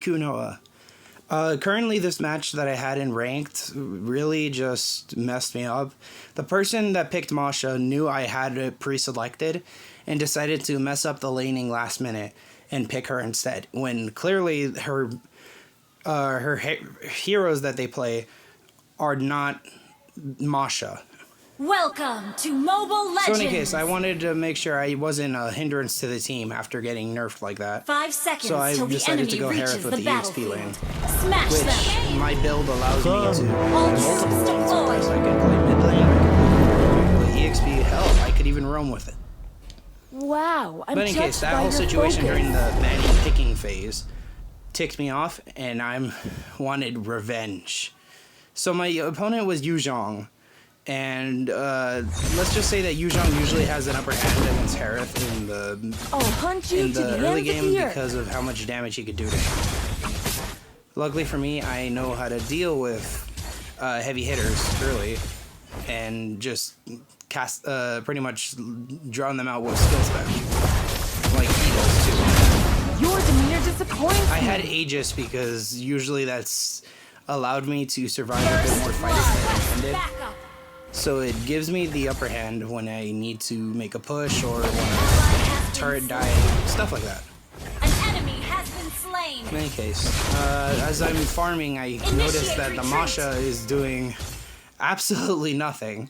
Kunoa. Currently, this match that I had in Ranked really just messed me up. The person that picked Masha knew I had it pre-selected and decided to mess up the laning last minute and pick her instead, when clearly her heroes that they play are not Masha. Welcome to Mobile Legends! So in any case, I wanted to make sure I wasn't a hindrance to the team after getting nerfed like that. 5 seconds so I till the decided enemy to go reaches Harith with the EXP lane. Smash Which them! my build allows me to Ultra multiple lanes. deployed. I can play mid lane, I can play EXP, hell, I could even roam with it. Wow, I'm But in case, that whole situation during the banning picking phase ticked me off, and I wanted revenge. So my opponent was Yuzhong. And let's just say that Yuzhong usually has an upper hand against Harith in the early game because of how much damage he could do to him. Luckily for me, I know how to deal with heavy hitters early and just cast pretty much drown them out with skill spam, like he does too. Your demeanor disappoints I had Aegis because usually that's allowed me to survive a bit more fights than I intended. So it gives me the upper hand when I need to make a push or when a turret die, stuff like that. An enemy has been slain. In any case, as I'm farming, I noticed that the Masha is doing absolutely nothing.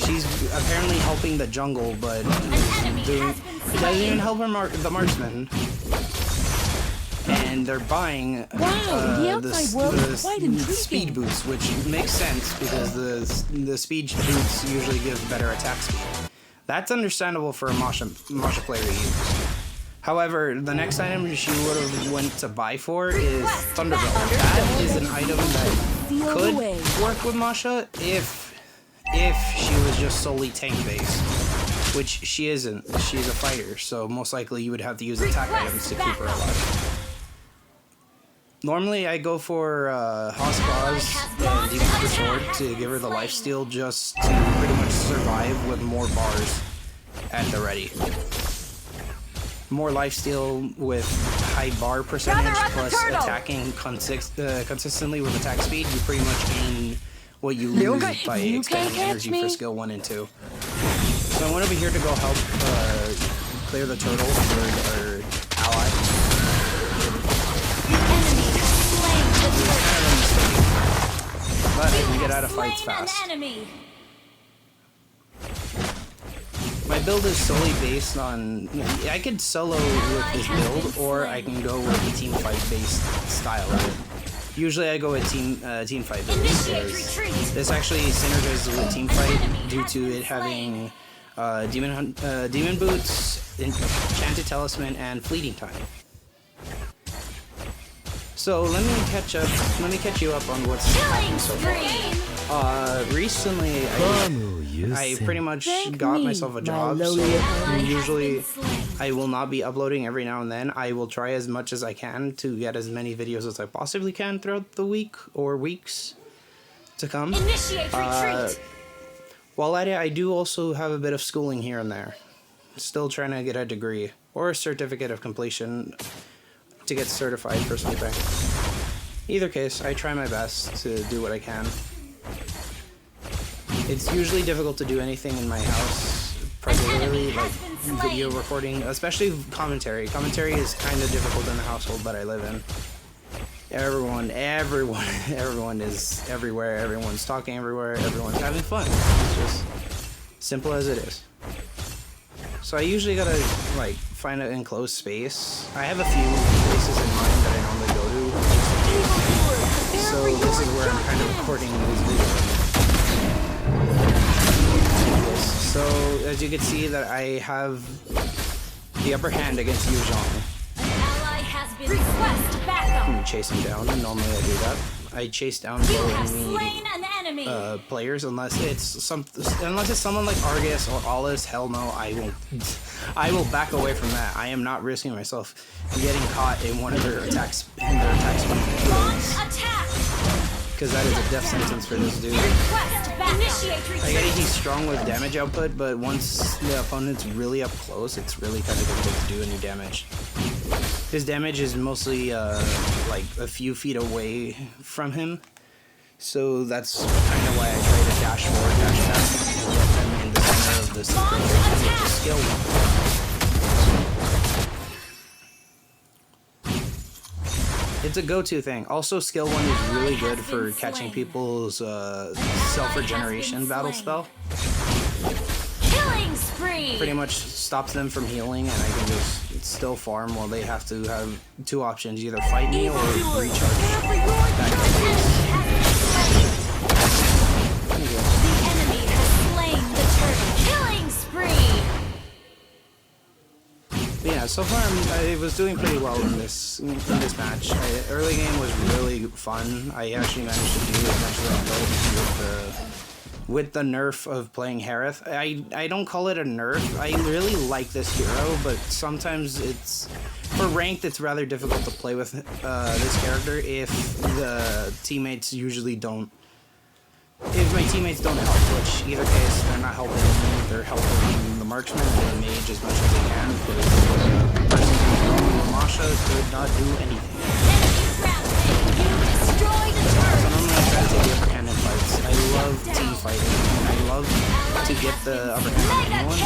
She's apparently helping the jungle, but it doesn't even help her the marksman. And they're buying the speed boots, which makes sense because the speed boots usually give better attack speed. That's understandable for a Masha player to use. However, the next item she would have went to buy for is Thunderbolt. That is an item that could work with Masha if she was just solely tank based, which she isn't. She's a fighter, so most likely you would have to use attack items to keep her alive. Normally, I go for Hospaz and Demon Hunter Sword to give her the lifesteal just to pretty much survive with more bars at the ready. More lifesteal with high bar percentage plus attacking consistently with attack speed, you pretty much gain what you lose by expending energy for skill 1 and 2. So I went over here to go help clear the turtle for our ally. But I can get out of fights fast. My build is solely based on... I could solo with this build, or I can go with the team fight based style of it. Usually I go with team fight based, because this actually synergizes with team fight due to it having demon boots, enchanted talisman, and fleeting time. So let me catch you up on what's happened so far. Recently, I pretty much got myself a job, so usually I will not be uploading every now and then. I will try as much as I can to get as many videos as I possibly can throughout the week or weeks to come. While at it, I do also have a bit of schooling here and there. Still trying to get a degree or a certificate of completion to get certified for something. Either case, I try my best to do what I can. It's usually difficult to do anything in my house, particularly like video recording, especially commentary. Commentary is kind of difficult in the household that I live in. Everyone is everywhere, everyone's talking everywhere, everyone's having fun. It's just simple as it is. So I usually gotta like find an enclosed space. I have a few places in mind that I normally go to. So this is where I'm kind of recording these videos. So as you can see that I have the upper hand against Yuzhong. I'm chase him down. Normally I do that. I chase down enemy players unless it's someone like Argus or Alice. Hell no, I will back away from that. I am not risking myself getting caught in one of their attacks because that is a death sentence for this dude. I get it, he's strong with damage output, but once the opponent's really up close, it's really kind of difficult to do any damage. His damage is mostly like a few feet away from him. So that's kind of why I try to dash forward, dash back, and get them in the center of the synchronization with the skill one. It's a go-to thing. Also, skill one is really good for catching people's self-regeneration battle spell. Killing spree. Pretty much stops them from healing, and I can just still farm while they have to have two options: either fight me or recharge. Back to base. The enemy has slain the turtle. Killing spree. But yeah, so far I was doing pretty well in this match. Early game was really fun. I actually managed to do as much as I could with the nerf of playing Harith. I don't call it a nerf. I really like this hero, but sometimes it's for ranked. It's rather difficult to play with this character if the teammates usually don't. If my teammates don't help, which either case they're not helping me, they're helping the marksman and the mage as much as they can, because the person who's Masha could not do anything. So normally I try to take the upper hand in fights. I love team fighting, and I love to get the upper hand on anyone.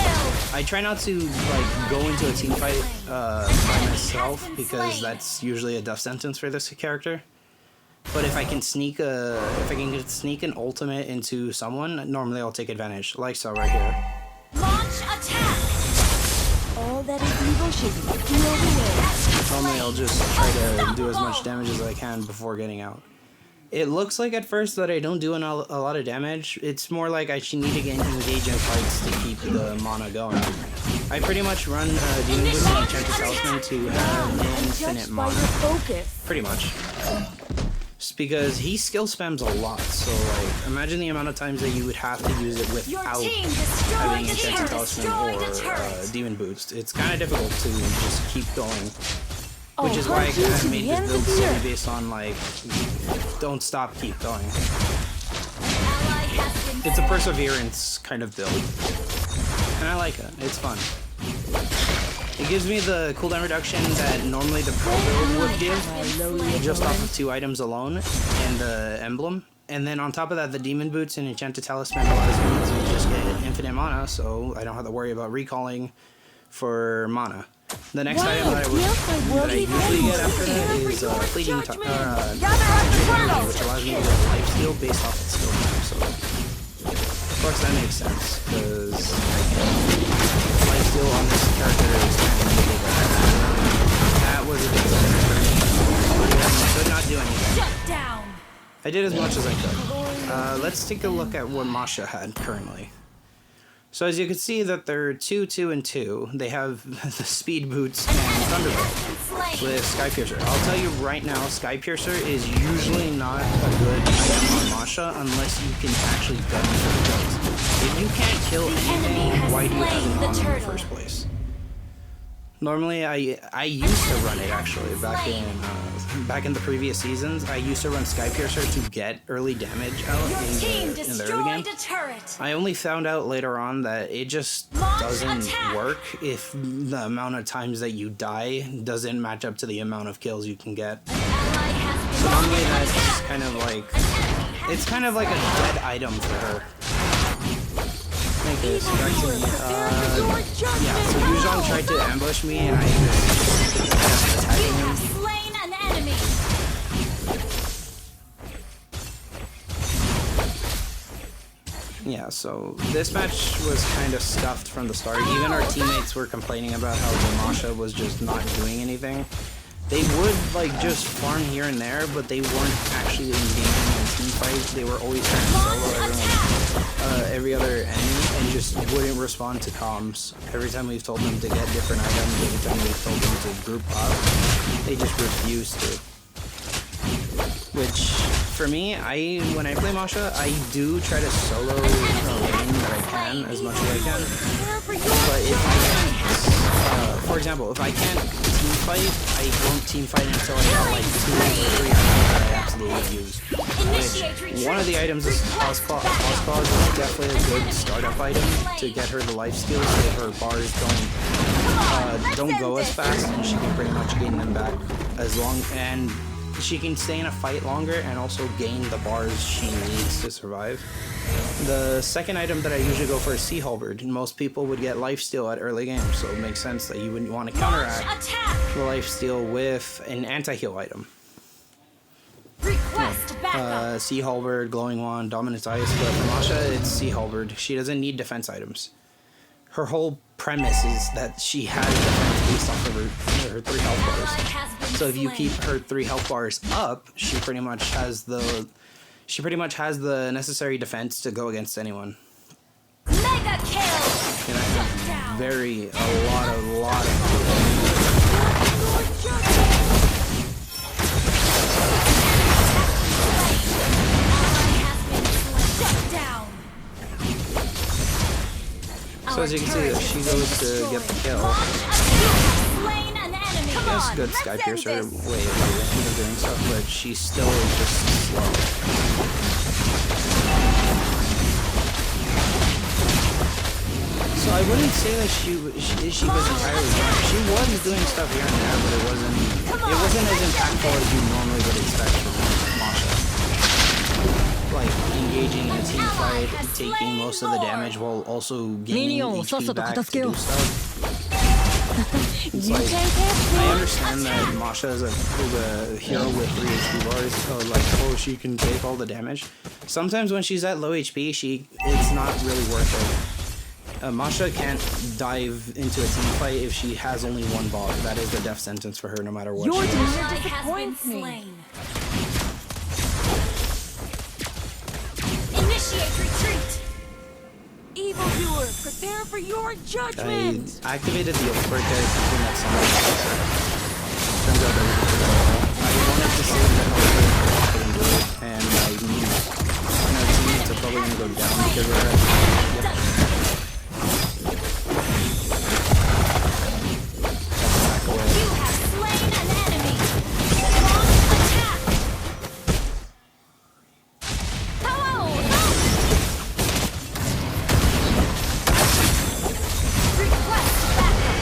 I try not to like go into a team fight by myself, because that's usually a death sentence for this character. But if I can sneak an ultimate into someone, normally I'll take advantage, like so right here. Launch attack. All that is evil should be sealed away. Normally I'll just try to do as much damage as I can before getting out. It looks like at first that I don't do a lot of damage. It's more like I should need to engage in fights to keep the mana going. I pretty much run Demon Boots and Enchanted Talisman to have infinite mana. Pretty much. Just because he skill spams a lot, so like imagine the amount of times that you would have to use it without having Enchanted Talisman or Demon Boost. It's kind of difficult to just keep going. Which is why I kind of made this build solely based on like, don't stop, keep going. It's a perseverance kind of build. And I like it, it's fun. It gives me the cooldown reduction that normally the pro build would give, just off of 2 items alone, and the emblem. And then on top of that, the Demon Boots and Enchanted Talisman allows me to just get infinite mana, so I don't have to worry about recalling for mana. The next item that I usually get after that is Fleeting which allows me to get lifesteal based off of skill time, so of course that makes sense, because lifesteal on this character is kind of negative. That was a big I could not do anything. Shut down. I did as much as I could. Let's take a look at what Masha had currently. So as you can see that they're 2, 2, and 2. They have the Speed Boots and Thunderbolt with Sky Piercer. I'll tell you right now, Sky Piercer is usually not a good item on Masha unless you can actually get him for the kills. If you can't kill anything, why do you have him on in the first place? Normally, I used to run it actually back in the previous seasons. I used to run Sky Piercer to get early damage out in the early game. I only found out later on that it just doesn't work if the amount of times that you die doesn't match up to the amount of kills you can get. So normally that's kind of like, it's kind of like a dead item for her. Okay, so back to me. Yeah, so Yuzhong tried to ambush me and I just kept attacking him. Yeah, so this match was kind of stuffed from the start. Even our teammates were complaining about how the Masha was just not doing anything. They would like just farm here and there, but they weren't actually engaging in team fights. They were always trying to solo every other enemy and just wouldn't respond to comms. Every time we've told them to get different items, every time we've told them to group up, they just refused to. Which, for me, when I play Masha, I do try to solo a lane that I can as much as I can. But if I can't, for example, if I can't team fight, I won't team fight until I got like 2 or 3 items that I absolutely use. Which, one of the items is House Claws is definitely a good startup item to get her the life steal so her bars don't don't go as fast, and she can pretty much gain them back as long, and she can stay in a fight longer and also gain the bars she needs to survive. The second item that I usually go for is Sea Halberd. Most people would get lifesteal at early game, so it makes sense that you wouldn't want to counteract the lifesteal with an anti-heal item. Sea Halberd, Glowing Wand, Dominance Ice, but for Masha, it's Sea Halberd. She doesn't need defense items. Her whole premise is that she has defense based off of her 3 health bars. So if you keep her 3 health bars up, she pretty much has the necessary defense to go against anyone. Mega kill. And I have a lot of So as you can see, she goes to get the kill. She has good Sky Piercer way of doing stuff, but she still is just slow. So I wouldn't say that she was entirely bad. She was doing stuff here and there, but it wasn't as impactful as you normally would expect from Masha. Like engaging in a team fight, taking most of the damage while also gaining HP back to do stuff. It's like, I understand that Masha is a hero with 3 HP bars, so like, oh, she can take all the damage. Sometimes when she's at low HP, it's not really worth it. Masha can't dive into a team fight if she has only 1 bar. That is the death sentence for her, no matter what. Your she team does. disappoints me. Initiate retreat. Evildoer, prepare for your judgment. I activated the ult break there thinking that somebody was there. Turns out I wanted to save that ult, I couldn't do it, and my teammates are probably going to go down because we're at... Back away. You have slain an enemy. Launch attack. Hello. Request backup.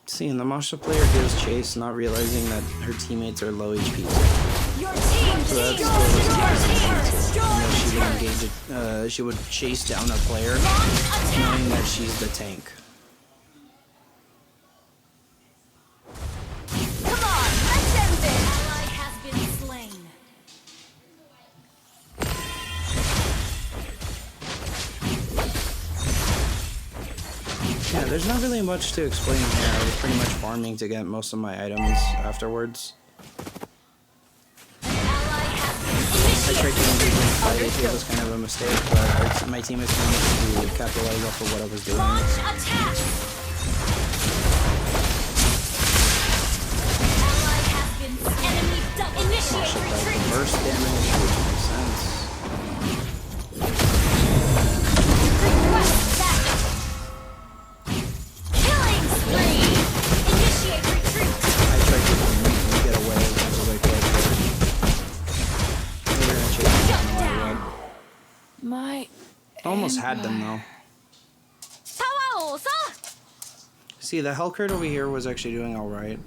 See, and the Masha player gives chase, not realizing that her teammates are low HP. Your team So that's she would engage it. She would chase down a player, knowing that she's the tank. Come on, let's end this. Ally has been slain. Yeah, there's not really much to explain here. I was pretty much farming to get most of my items afterwards. I tried to engage in the fight. It was kind of a mistake, but my teammates managed to capitalize off of what I was doing. Launch attack. Ally has been enemy initiate Masha does the retreat. burst damage, which makes sense. Request backup. Killing spree. Initiate retreat. I tried to get away as much as I could, but they were gonna chase me down no matter what. My Almost had them though. Hello, sir. See, the Hellcurt over here was actually doing alright.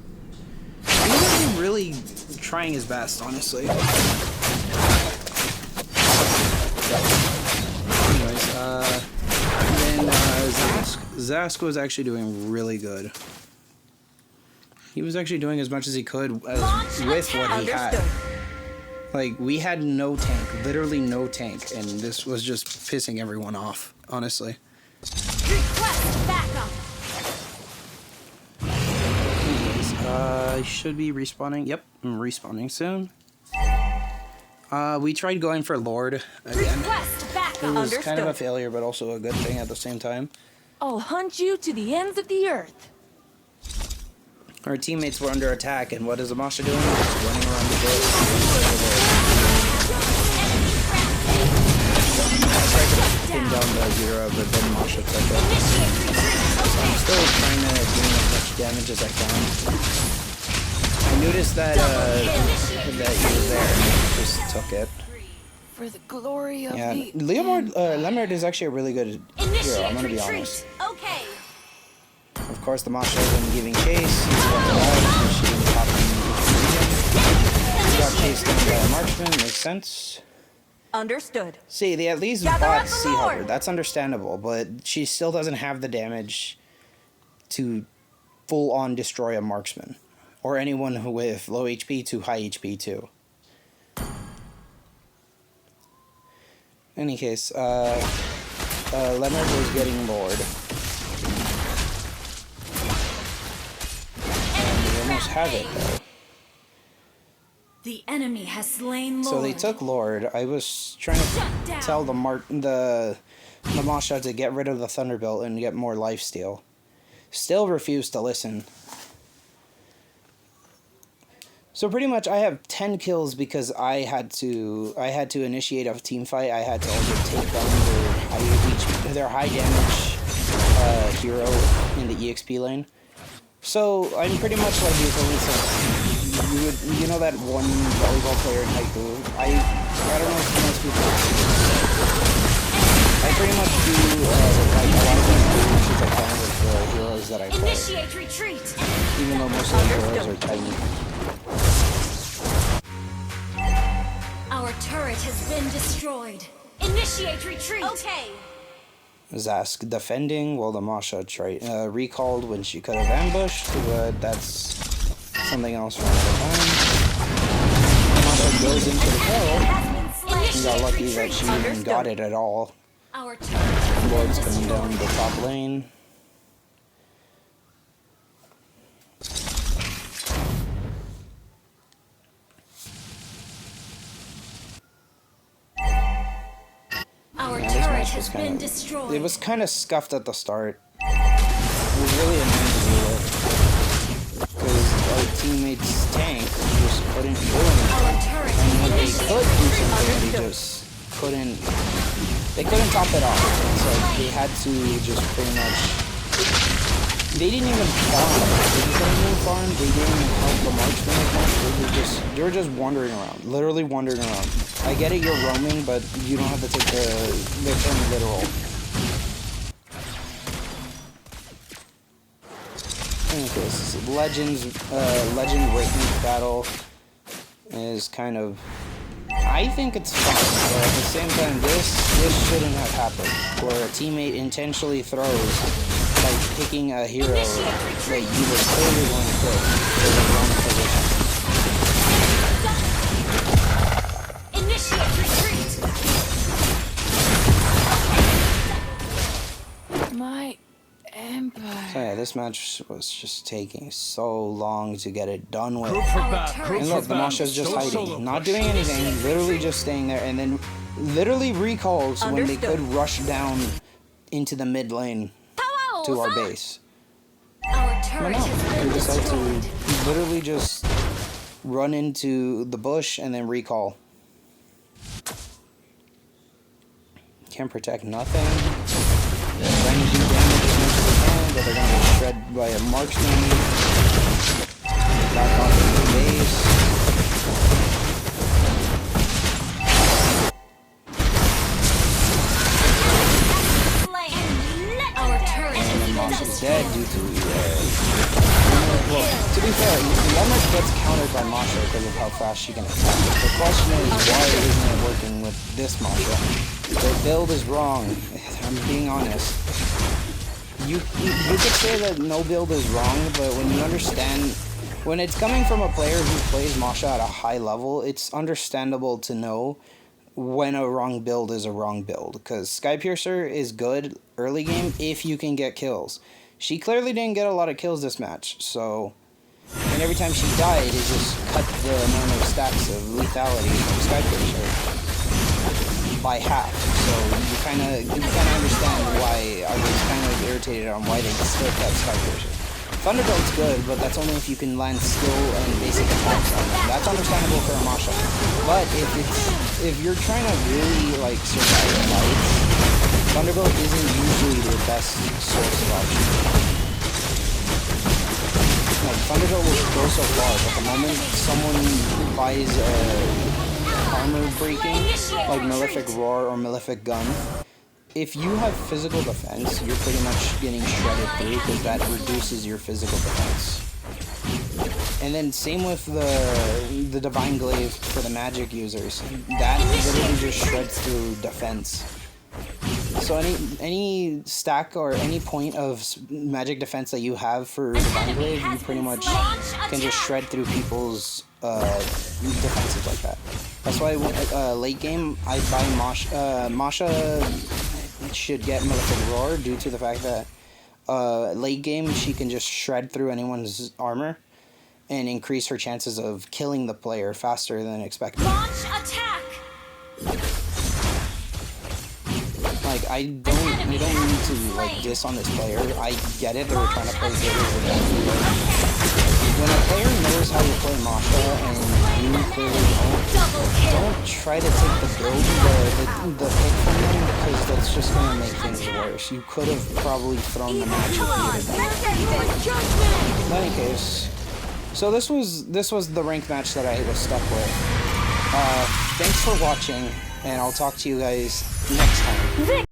He wasn't really trying his best, honestly. Anyways, then Zask was actually doing really good. He was actually doing as much as he could with what he had. Like, we had no tank, literally no tank, and this was just pissing everyone off, honestly. Request backup. Anyways, I should be respawning. Yep, I'm respawning soon. We tried going for Lord again. Request It backup. was kind of a failure, but also a good thing at the same time. I'll hunt you to the ends of the earth. Our teammates were under attack, and what is Masha doing? Just running around the bush. I tried to pin down the Zero, but then Masha took it. I'm still trying to do as much damage as I can. I noticed that he was there, and I just took it. For the glory of Yeah, the Leonard is actually a really good hero, I'm gonna be honest. Okay. Of course, the Masha has been giving chase. He's got the life, so she didn't pop in. He got chased down by a marksman, makes sense. Understood. See, they at least Gather bought up the Sea Lord. Hover. That's understandable, but she still doesn't have the damage to full-on destroy a marksman. Or anyone who with low HP to high HP too. Any case, Leonard was getting bored. And we almost have it though. The enemy has slain Lord. So they took Lord. I was trying to tell the Masha to get rid of the Thunderbolt and get more lifesteal. Still refused to listen. So pretty much I have 10 kills because I had to initiate a team fight. I had to also take down their high damage hero in the EXP lane. So I'm pretty much like the equivalent of you know that one volleyball player in Haiku? I don't know if most people. I pretty much do like a lot of things since I find with the heroes that I play. Initiate retreat. Even though most of the heroes are tiny. Our turret has been destroyed. Initiate retreat. Okay. Zask defending while the Masha recalled when she could have ambushed, but that's something else for another time. Masha goes into the kill. She got lucky that she even got it at all. Our turret has been Lord's coming down destroyed. the top lane. Our Yeah, this turret match has been destroyed. it was kind of scuffed at the start. It was really annoying to deal with because our teammates tank just couldn't do anything. Our turret And when they has been could do destroyed. something, they just couldn't. They couldn't top it off. So they had to just pretty much. They didn't even farm. They didn't even farm. They didn't even help the marksman as much. They were just wandering around, literally wandering around. I get it, you're roaming, but you don't have to take the term literal. Okay, this is Legend Ranked Match battle is kind of. I think it's fun, but at the same time, this shouldn't have happened. Where a teammate intentionally throws by picking a hero that you were clearly going to pick for the wrong position. Initiate retreat. My empire. So yeah, this match was just taking so long to get it done with. And look, the Masha's just hiding, not doing anything, literally just staying there, and then literally recalls when they could rush down into the mid lane to our base. Our No, turret no, has they been decide destroyed. to literally just run into the bush and then recall. Can't protect nothing. Trying to do damage as much as they can, but they're gonna get shred by a marksman. Back off into the base. Our turret And has then been Masha's dead destroyed. due to well, to be fair, Leonard gets countered by Masha because of how fast she can attack. The question is, why isn't it working with this Masha? Their build is wrong. I'm being honest. You could say that no build is wrong, but when you understand, when it's coming from a player who plays Masha at a high level, it's understandable to know when a wrong build is a wrong build. Because Skypiercer is good early game if you can get kills. She clearly didn't get a lot of kills this match, so... And every time she died, it just cut the amount of stacks of lethality from Skypiercer by half. So you kind of understand why I was kind of irritated on why they still kept Skypiercer. Thunderbolt's good, but that's only if you can land skill and basic attacks on them. That's understandable for a Masha. But if you're trying to really like survive fights, Thunderbolt isn't usually the best source of option. Like Thunderbolt will go so far, but the moment someone buys armor breaking, like Malefic Roar or Malefic Gun, if you have physical defense, you're pretty much getting shredded through because that reduces your physical defense. And then same with the Divine Glaive for the magic users. That literally just shreds through defense. So any stack or any point of magic defense that you have for Divine Glaive, you pretty much can just shred through people's defenses like that. That's why late game I buy Masha. Masha should get Malefic Roar due to the fact that late game she can just shred through anyone's armor and increase her chances of killing the player faster than expected. Launch attack. Like I don't need to like diss on this player. I get it, they were trying to play good as a game. When a player knows how to play Masha and you clearly don't try to take the build, the pick from them, because that's just gonna make things worse. You could have probably thrown the match if you had done it. In any case, so this was the ranked match that I was stuck with. Thanks for watching, and I'll talk to you guys next time.